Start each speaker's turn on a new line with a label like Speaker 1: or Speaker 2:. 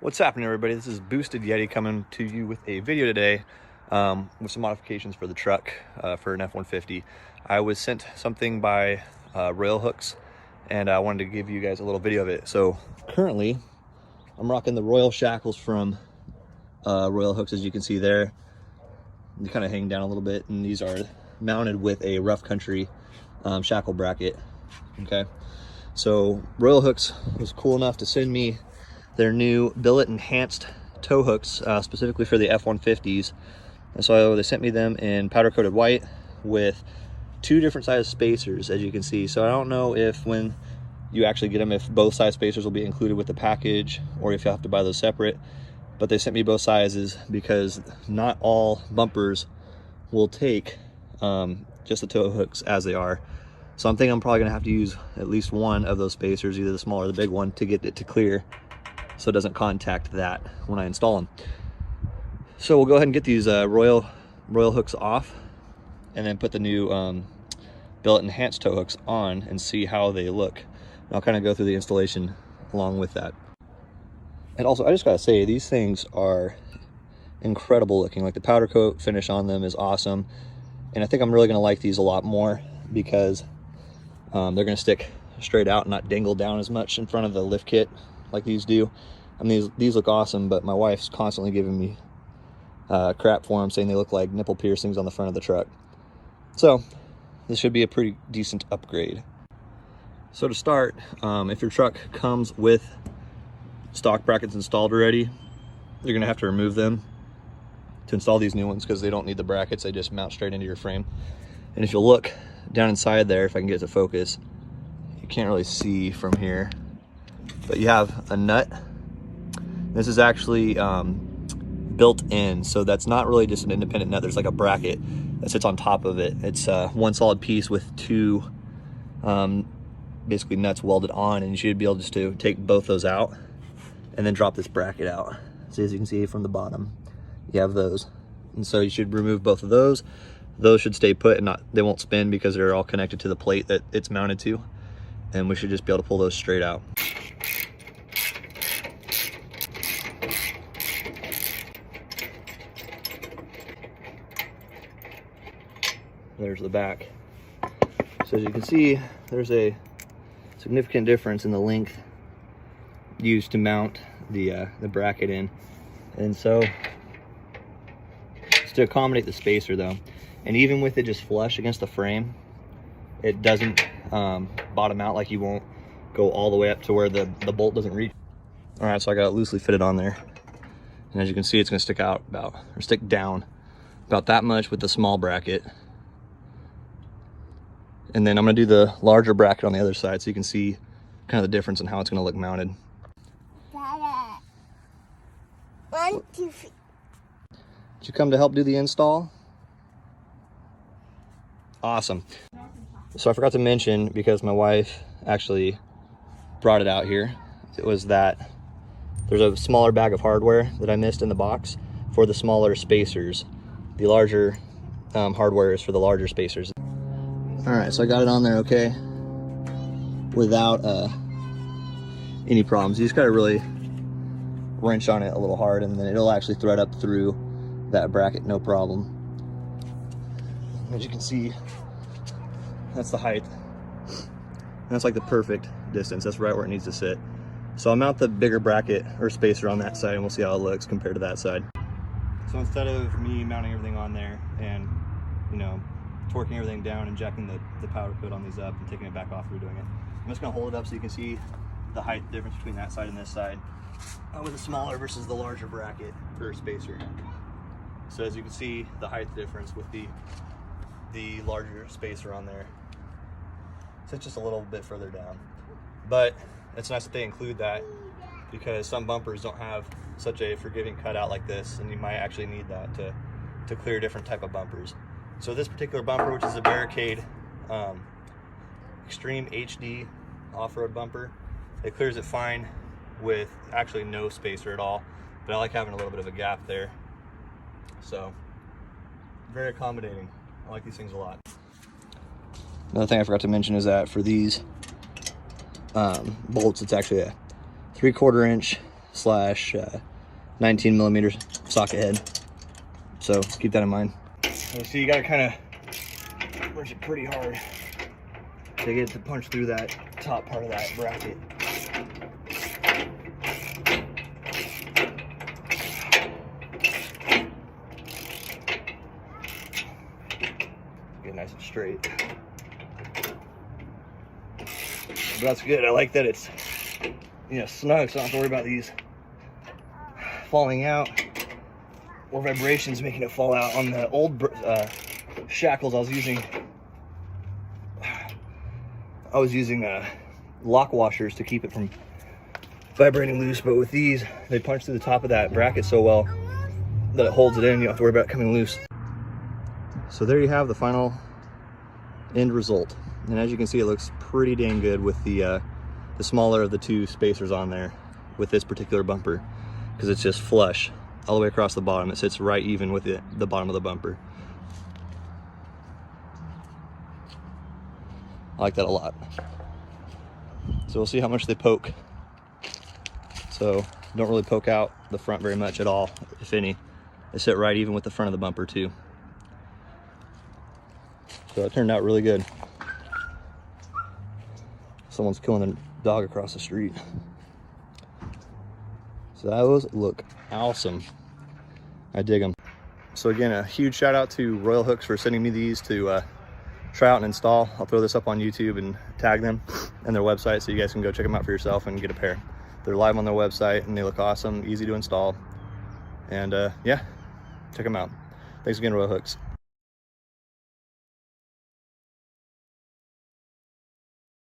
Speaker 1: What's happening, everybody? This is Boosted Yeti coming to you with a video today with some modifications for the truck for an F-150. I was sent something by Royal Hooks, and I wanted to give you guys a little video of it. So currently, I'm rocking the Royal Shackles from Royal Hooks, as you can see there. They kind of hang down a little bit, and these are mounted with a rough country shackle bracket. Okay, so Royal Hooks was cool enough to send me their new Billet enhanced tow hooks specifically for the F-150s. And so they sent me them in powder coated white with two different size spacers, as you can see. So I don't know if when you actually get them, if both size spacers will be included with the package or if you have to buy those separate. But they sent me both sizes because not all bumpers will take just the tow hooks as they are. So I'm thinking I'm probably gonna have to use at least one of those spacers, either the small or the big one, to get it to clear, so it doesn't contact that when I install them. So we'll go ahead and get these Royal Hooks off, and then put the new Billet enhanced tow hooks on and see how they look. And I'll kind of go through the installation along with that. And also, I just gotta say, these things are incredible looking. Like, the powder coat finish on them is awesome, and I think I'm really gonna like these a lot more because they're gonna stick straight out and not dangle down as much in front of the lift kit like these do. I mean, these look awesome, but my wife's constantly giving me crap for them, saying they look like nipple piercings on the front of the truck. So this should be a pretty decent upgrade. So to start, if your truck comes with stock brackets installed already, you're gonna have to remove them to install these new ones because they don't need the brackets. They just mount straight into your frame. And if you'll look down inside there, if I can get it to focus, you can't really see from here, but you have a nut. This is actually built in, so that's not really just an independent nut. There's like a bracket that sits on top of it. It's one solid piece with two basically nuts welded on, and you should be able just to take both those out and then drop this bracket out. So as you can see from the bottom, you have those, and so you should remove both of those. Those should stay put and they won't spin because they're all connected to the plate that it's mounted to, and we should just be able to pull those straight out. There's the back. So as you can see, there's a significant difference in the length used to mount the bracket in. And so it's to accommodate the spacer though. And even with it just flush against the frame, it doesn't bottom out. Like, you won't go all the way up to where the bolt doesn't reach. All right, so I got it loosely fitted on there. And as you can see, it's gonna stick out stick down about that much with the small bracket. And then I'm gonna do the larger bracket on the other side so you can see kind of the difference in how it's gonna look mounted.
Speaker 2: Dada. 1, 2, 3.
Speaker 1: Did you come to help do the install? Awesome. So I forgot to mention, because my wife actually brought it out here, it was that there's a smaller bag of hardware that I missed in the box for the smaller spacers. The larger hardware is for the larger spacers. All right, so I got it on there okay, without any problems. You just gotta really wrench on it a little hard, and then it'll actually thread up through that bracket, no problem. As you can see, that's the height. That's like the perfect distance. That's right where it needs to sit. So I'll mount the bigger bracket or spacer on that side, and we'll see how it looks compared to that side. So instead of me mounting everything on there and, you know, torquing everything down and jacking the powder coat on these up and taking it back off, redoing it, I'm just gonna hold it up so you can see the height difference between that side and this side with the smaller versus the larger bracket per spacer. So as you can see, the height difference with the larger spacer on there. So it's just a little bit further down. But it's nice that they include that, because some bumpers don't have such a forgiving cutout like this, and you might actually need that to clear different type of bumpers. So this particular bumper, which is a Barricade Extreme HD off-road bumper, it clears it fine with actually no spacer at all, but I like having a little bit of a gap there. So very accommodating. I like these things a lot. Another thing I forgot to mention is that for these bolts, it's actually a 3/4 inch slash 19 millimeters socket head. So keep that in mind. So see, you gotta kind of push it pretty hard to get it to punch through that top part of that bracket. Get nice and straight. But that's good. I like that it's, you know, snug, so I don't have to worry about these falling out or vibrations making it fall out. On the old shackles I was using lock washers to keep it from vibrating loose, but with these they punch through the top of that bracket so well that it holds it in. You don't have to worry about it coming loose. So there you have the final end result, and as you can see, it looks pretty dang good with the smaller of the two spacers on there with this particular bumper, because it's just flush all the way across the bottom. It sits right even with the bottom of the bumper. I like that a lot. So we'll see how much they poke. So don't really poke out the front very much at all, if any. They sit right even with the front of the bumper too. So it turned out really good. Someone's killing a dog across the street. So those look awesome. I dig them. So again, a huge shout out to Royal Hooks for sending me these to try out and install. I'll throw this up on YouTube and tag them and their website so you guys can go check them out for yourself and get a pair. They're live on their website and they look awesome, easy to install. And yeah, check them out. Thanks again, Royal Hooks.